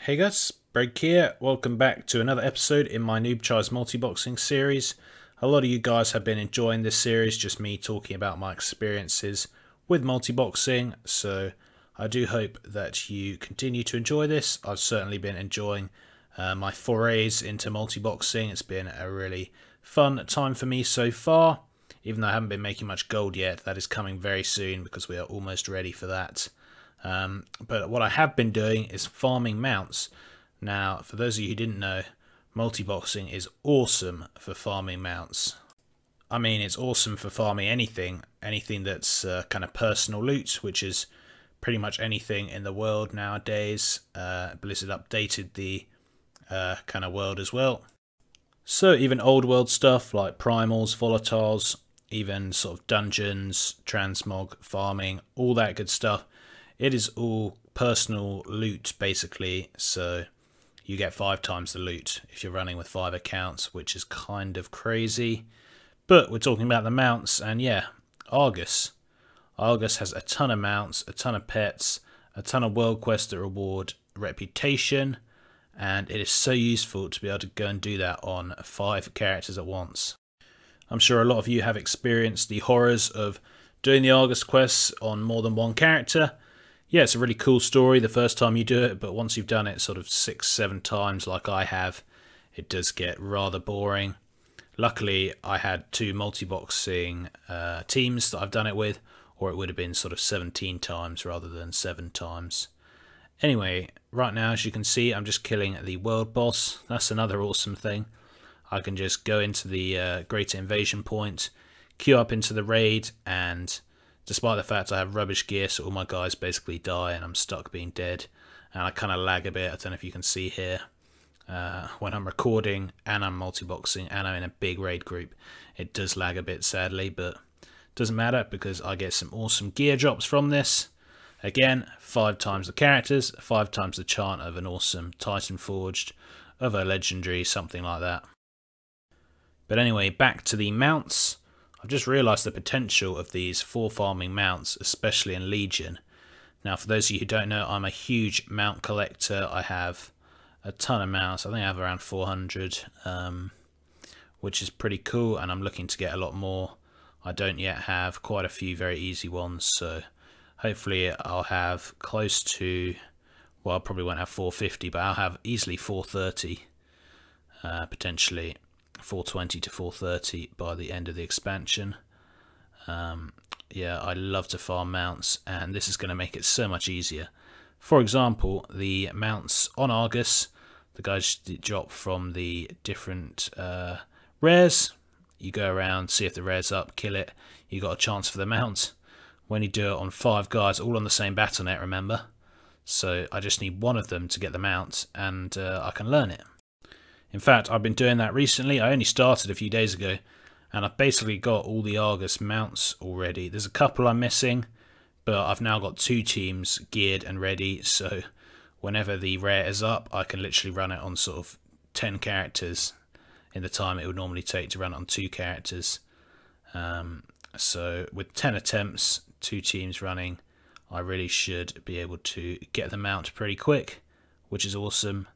Hey guys, Break here. Welcome back to another episode in my Noob Multiboxing series. A lot of you guys have been enjoying this series, just me talking about my experiences with multiboxing, so I do hope that you continue to enjoy this. I've certainly been enjoying my forays into multiboxing. It's been a really fun time for me so far, even though I haven't been making much gold yet. That is coming very soon because we are almost ready for that. But what I have been doing is farming mounts. Now, for those of you who didn't know, multiboxing is awesome for farming mounts. I mean, it's awesome for farming anything that's kind of personal loot, which is pretty much anything in the world nowadays. Blizzard updated the kind of world as well. So even old world stuff like primals, volatiles, even sort of dungeons, transmog, farming, all that good stuff. It is all personal loot basically, so you get 5 times the loot if you're running with 5 accounts, which is kind of crazy. But we're talking about the mounts, and yeah, Argus. Argus has a ton of mounts, a ton of pets, a ton of world quests that reward reputation, and it is so useful to be able to go and do that on 5 characters at once. I'm sure a lot of you have experienced the horrors of doing the Argus quests on more than one character. Yeah, it's a really cool story the first time you do it, but once you've done it sort of 6-7 times like I have, it does get rather boring. Luckily, I had 2 multiboxing teams that I've done it with, or it would have been sort of 17 times rather than 7 times. Anyway, right now, as you can see, I'm just killing the world boss. That's another awesome thing. I can just go into the greater invasion point, queue up into the raid, and despite the fact I have rubbish gear, so all my guys basically die and I'm stuck being dead. And I kind of lag a bit, I don't know if you can see here. When I'm recording and I'm multiboxing and I'm in a big raid group, it does lag a bit sadly, but it doesn't matter because I get some awesome gear drops from this. Again, 5 times the characters, 5 times the chance of an awesome Titan Forged, of a legendary, something like that. But anyway, back to the mounts. I've just realised the potential of these 4 farming mounts, especially in Legion. Now, for those of you who don't know, I'm a huge mount collector. I have a ton of mounts. I think I have around 400, which is pretty cool, and I'm looking to get a lot more. I don't yet have quite a few very easy ones, so hopefully I'll have close to, well, I probably won't have 450, but I'll have easily 430, potentially 420 to 430 by the end of the expansion. Yeah, I love to farm mounts, and this is going to make it so much easier. For example, the mounts on Argus, the guys drop from the different rares. You go around, see if the rare's up, kill it, you got a chance for the mount. When you do it on 5 guys, all on the same battle net, remember? So I just need one of them to get the mount, and I can learn it. In fact, I've been doing that recently. I only started a few days ago, and I've basically got all the Argus mounts already. There's a couple I'm missing, but I've now got 2 teams geared and ready, so whenever the rare is up, I can literally run it on sort of 10 characters in the time it would normally take to run it on 2 characters. So with 10 attempts, 2 teams running, I really should be able to get the mount pretty quick, which is awesome.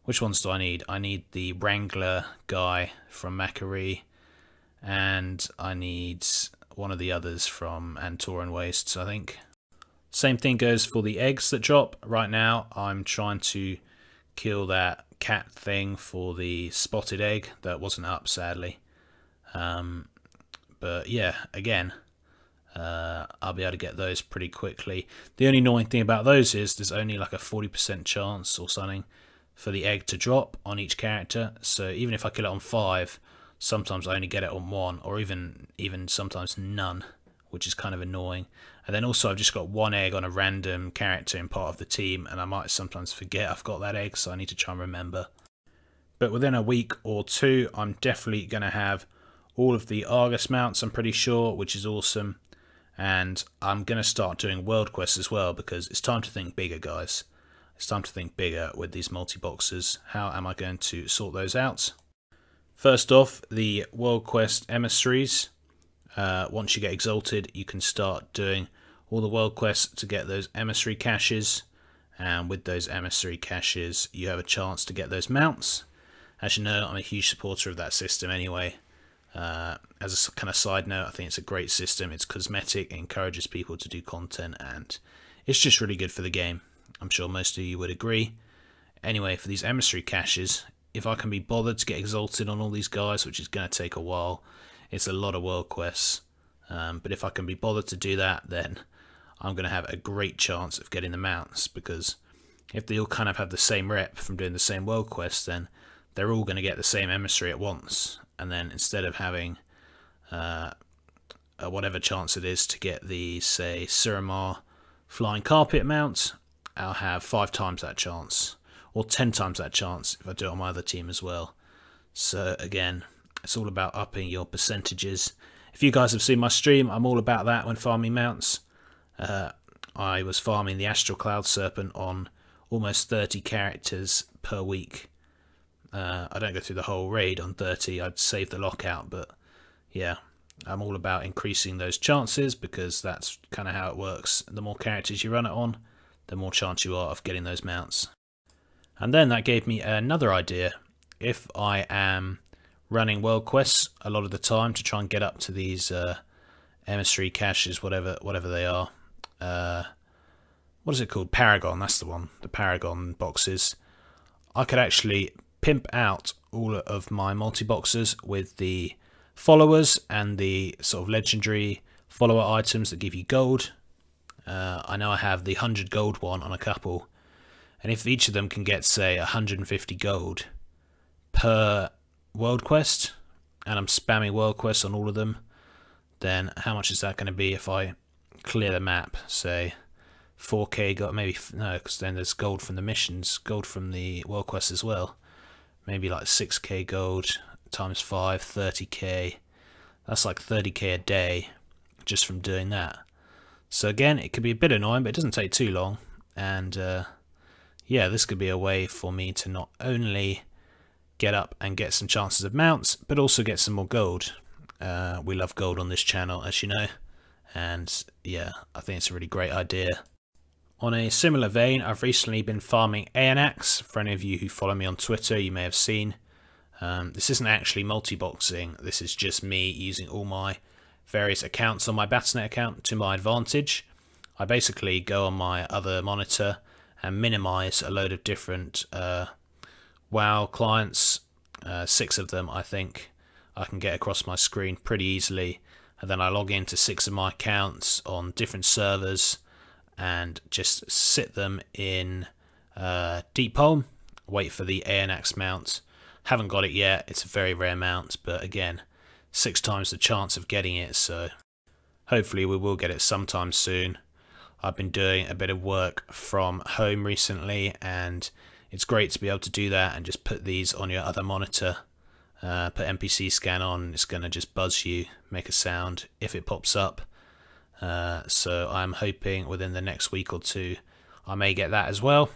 Which ones do I need? I need the Wrangler guy from Macquarie, and I need one of the others from Antoran Wastes, I think. Same thing goes for the eggs that drop. Right now, I'm trying to kill that cat thing for the spotted egg that wasn't up, sadly. But yeah, again, I'll be able to get those pretty quickly. The only annoying thing about those is there's only like a 40% chance or something for the egg to drop on each character, so even if I kill it on 5, sometimes I only get it on 1, or even sometimes none, which is kind of annoying. And then also I've just got 1 egg on a random character in part of the team, and I might sometimes forget I've got that egg, so I need to try and remember. But within a week or 2, I'm definitely going to have all of the Argus mounts, I'm pretty sure, which is awesome. And I'm going to start doing world quests as well, because it's time to think bigger, guys. It's time to think bigger with these multi-boxers. How am I going to sort those out? First off, the World Quest emissaries. Once you get exalted, you can start doing all the World Quests to get those emissary caches. and with those emissary caches you have a chance to get those mounts. As you know, I'm a huge supporter of that system anyway. As a kind of side note, I think it's a great system. It's cosmetic, it encourages people to do content, and it's just really good for the game. I'm sure most of you would agree. Anyway, for these emissary caches, if I can be bothered to get exalted on all these guys, which is going to take a while, it's a lot of world quests, but if I can be bothered to do that, then I'm going to have a great chance of getting the mounts, because if they all kind of have the same rep from doing the same world quests, then they're all going to get the same emissary at once, and then instead of having whatever chance it is to get the, say, Suramar flying carpet mount, I'll have 5 times that chance, or 10 times that chance if I do it on my other team as well. So again, it's all about upping your percentages. If you guys have seen my stream, I'm all about that when farming mounts. I was farming the Astral Cloud Serpent on almost 30 characters per week. I don't go through the whole raid on 30, I'd save the lockout, but yeah, I'm all about increasing those chances, because that's kind of how it works. The more characters you run it on, the more chance you are of getting those mounts. And then that gave me another idea. If I am running world quests a lot of the time to try and get up to these emissary caches, whatever they are, what is it called? Paragon, that's the one, the Paragon boxes. I could actually pimp out all of my multi-boxers with the followers and the sort of legendary follower items that give you gold. I know I have the 100 gold one on a couple, and if each of them can get, say, 150 gold per world quest, and I'm spamming world quests on all of them, then how much is that going to be if I clear the map, say 4k gold, maybe, no, because then there's gold from the missions, gold from the world quests as well, maybe like 6k gold times 5, 30k, that's like 30k a day just from doing that. So again, it could be a bit annoying, but it doesn't take too long, and yeah, this could be a way for me to not only get up and get some chances of mounts, but also get some more gold. We love gold on this channel, as you know, and yeah, I think it's a really great idea. On a similar vein, I've recently been farming Aeonax. For any of you who follow me on Twitter, you may have seen. This isn't actually multi-boxing, this is just me using all my various accounts on my Battle.net account to my advantage. I basically go on my other monitor and minimize a load of different WoW clients, 6 of them I think I can get across my screen pretty easily, and then I log into 6 of my accounts on different servers and just sit them in Deep Home, wait for the Aeonax mount. Haven't got it yet, it's a very rare mount, but again, 6 times the chance of getting it, so hopefully we will get it sometime soon. I've been doing a bit of work from home recently, and it's great to be able to do that and just put these on your other monitor. Put NPC scan on, it's going to just buzz you, make a sound if it pops up. So I'm hoping within the next week or 2 I may get that as well.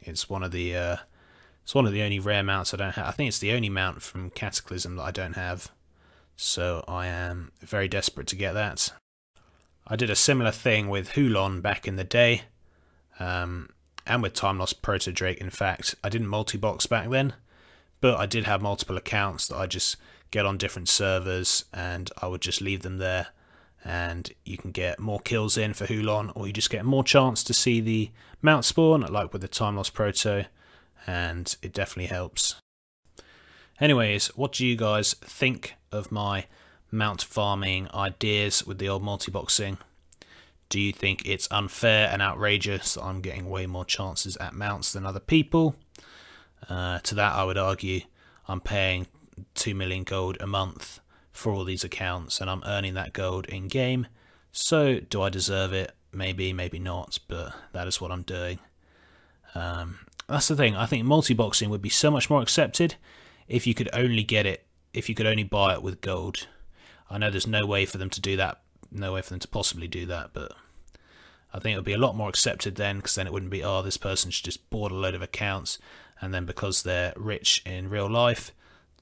It's one of the only rare mounts I don't have. I think it's the only mount from Cataclysm that I don't have. So I am very desperate to get that. I did a similar thing with Hulon back in the day, and with Time Lost Proto Drake. In fact, I didn't multi-box back then, but I did have multiple accounts that I just get on different servers, and I would just leave them there, and you can get more kills in for Hulon, or you just get more chance to see the mount spawn, like with the Time Lost Proto, and it definitely helps. Anyways, what do you guys think of my mount farming ideas with the old multi-boxing? Do you think it's unfair and outrageous that I'm getting way more chances at mounts than other people? To that I would argue I'm paying 2 million gold a month for all these accounts, and I'm earning that gold in game, so do I deserve it? Maybe, maybe not, but that is what I'm doing. That's the thing, I think multi-boxing would be so much more accepted if you could only get it, if you could only buy it with gold. I know there's no way for them to do that, no way for them to possibly do that, but I think it would be a lot more accepted then, because then it wouldn't be, oh, this person's just bought a load of accounts, and then because they're rich in real life,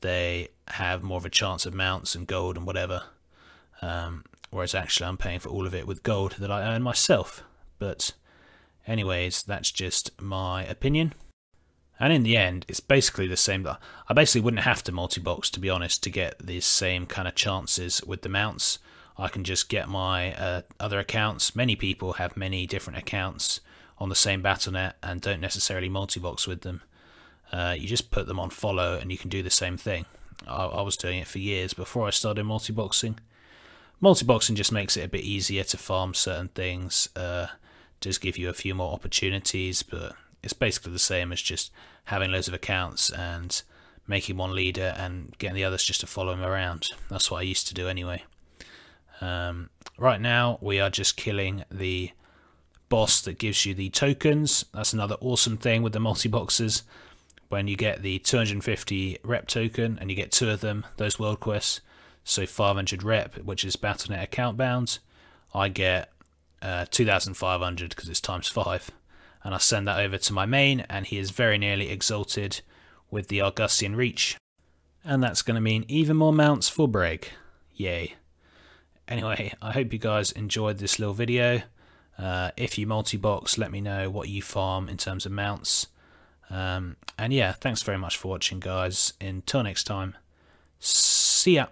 they have more of a chance of mounts and gold and whatever. Whereas actually I'm paying for all of it with gold that I earn myself. But Anyways, that's just my opinion. And in the end, it's basically the same. I basically wouldn't have to multi-box, to be honest, to get these same kind of chances with the mounts. I can just get my other accounts. Many people have many different accounts on the same Battle.net and don't necessarily multi-box with them. You just put them on follow and you can do the same thing. I was doing it for years before I started multi-boxing. Multi-boxing just makes it a bit easier to farm certain things, does give you a few more opportunities, but it's basically the same as just having loads of accounts and making one leader and getting the others just to follow him around. That's what I used to do anyway. Right now we are just killing the boss that gives you the tokens. That's another awesome thing with the multi-boxers. When you get the 250 rep token and you get 2 of them, those world quests, so 500 rep, which is Battle.net account bound, I get 2,500 because it's times 5. And I send that over to my main, and he is very nearly exalted with the Argustian Reach. And that's going to mean even more mounts for Brig. Yay. Anyway, I hope you guys enjoyed this little video. If you multi-box, let me know what you farm in terms of mounts. And yeah, thanks very much for watching, guys. Until next time, see ya.